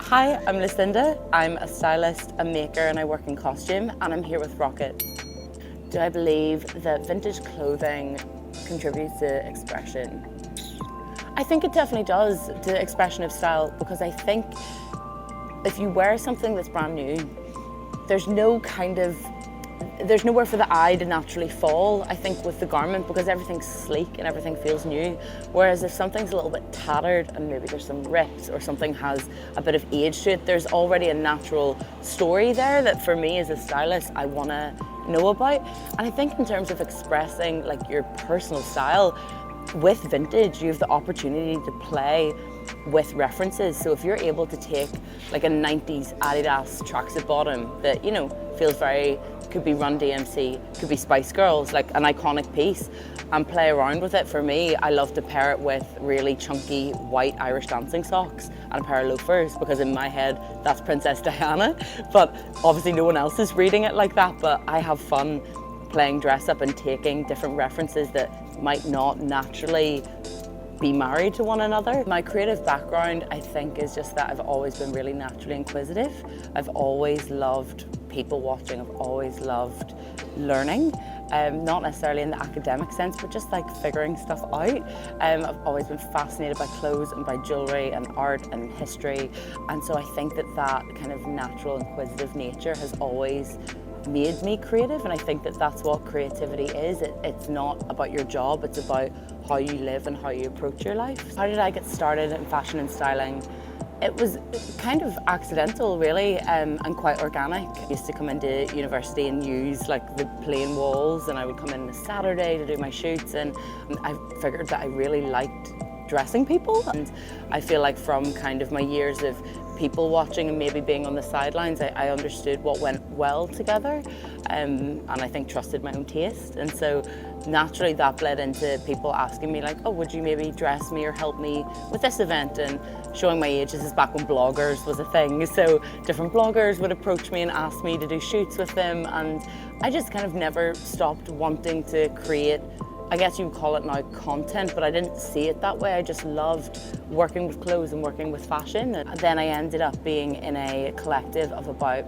Hi, I'm Lucinda. I'm a stylist, a maker, and I work in costume, and I'm here with Rokit. Do I believe that vintage clothing contributes to expression? I think it definitely does to expression of style, because I think if you wear something that's brand new, there's nowhere for the eye to naturally fall, I think, with the garment, because everything's sleek and everything feels new. Whereas if something's a little bit tattered and maybe there's some rips or something has a bit of age to it, there's already a natural story there that for me as a stylist, I want to know about. And I think in terms of expressing like your personal style, with vintage, you have the opportunity to play with references. So if you're able to take like a 90s Adidas tracksuit bottom that, you know, feels very, could be Run DMC, could be Spice Girls, like an iconic piece, and play around with it. For me, I love to pair it with really chunky white Irish dancing socks and a pair of loafers, because in my head, that's Princess Diana. But obviously no one else is reading it like that, but I have fun playing dress up and taking different references that might not naturally be married to one another. My creative background, I think, is just that I've always been really naturally inquisitive. I've always loved people watching, I've always loved learning. Not necessarily in the academic sense, but just like figuring stuff out. I've always been fascinated by clothes and by jewellery and art and history. And so I think that kind of natural inquisitive nature has always made me creative, and I think that that's what creativity is. It's not about your job, it's about how you live and how you approach your life. How did I get started in fashion and styling? It was kind of accidental, really, and quite organic. I used to come into university and use like the plain walls, and I would come in on a Saturday to do my shoots, and I figured that I really liked dressing people. And I feel like from kind of my years of people watching and maybe being on the sidelines, I understood what went well together, and I think trusted my own taste. And so naturally that bled into people asking me like, oh, would you maybe dress me or help me with this event? And showing my age, this is back when bloggers was a thing, so different bloggers would approach me and ask me to do shoots with them, and I just kind of never stopped wanting to create, I guess you would call it now content, but I didn't see it that way. I just loved working with clothes and working with fashion. And then I ended up being in a collective of about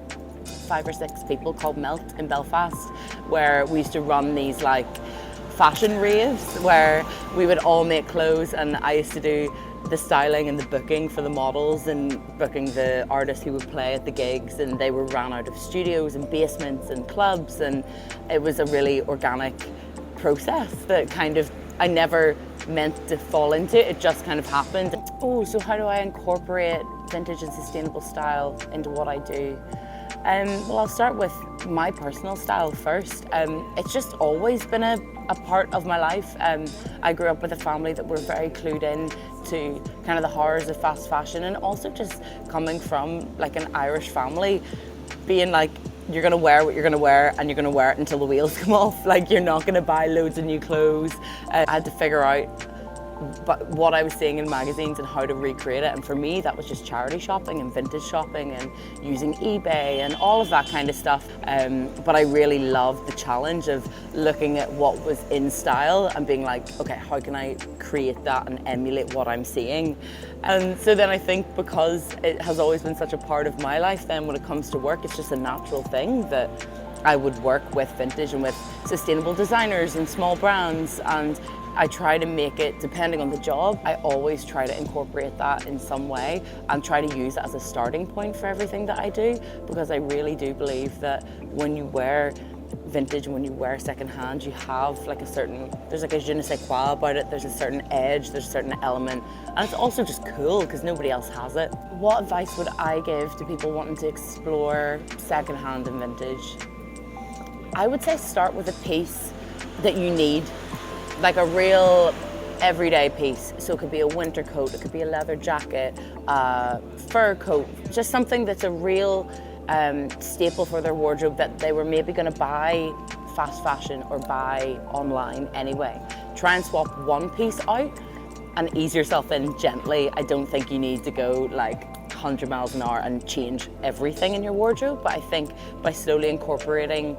5 or 6 people called Melt in Belfast, where we used to run these like fashion raves where we would all make clothes, and I used to do the styling and the booking for the models and booking the artists who would play at the gigs, and they were ran out of studios and basements and clubs, and it was a really organic process that kind of I never meant to fall into. It just kind of happened. Oh, so how do I incorporate vintage and sustainable style into what I do? Well, I'll start with my personal style first. It's just always been a part of my life. I grew up with a family that were very clued in to kind of the horrors of fast fashion, and also just coming from like an Irish family, being like, you're gonna wear what you're gonna wear, and you're gonna wear it until the wheels come off. Like, you're not gonna buy loads of new clothes. I had to figure out what I was seeing in magazines and how to recreate it. And for me, that was just charity shopping and vintage shopping and using eBay and all of that kind of stuff. But I really loved the challenge of looking at what was in style and being like, okay, how can I create that and emulate what I'm seeing? And so then I think because it has always been such a part of my life, then when it comes to work, it's just a natural thing that I would work with vintage and with sustainable designers and small brands, and I try to make it, depending on the job, I always try to incorporate that in some way and try to use it as a starting point for everything that I do, because I really do believe that when you wear vintage and when you wear secondhand, you have like there's like a je ne sais quoi about it, there's a certain edge, there's a certain element, and it's also just cool because nobody else has it. What advice would I give to people wanting to explore secondhand and vintage? I would say start with a piece that you need, like a real everyday piece. So it could be a winter coat, it could be a leather jacket, a fur coat, just something that's a real staple for their wardrobe that they were maybe going to buy fast fashion or buy online anyway. Try and swap one piece out and ease yourself in gently. I don't think you need to go like 100 miles an hour and change everything in your wardrobe, but I think by slowly incorporating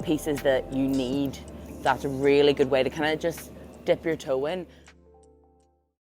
pieces that you need, that's a really good way to kind of just dip your toe in.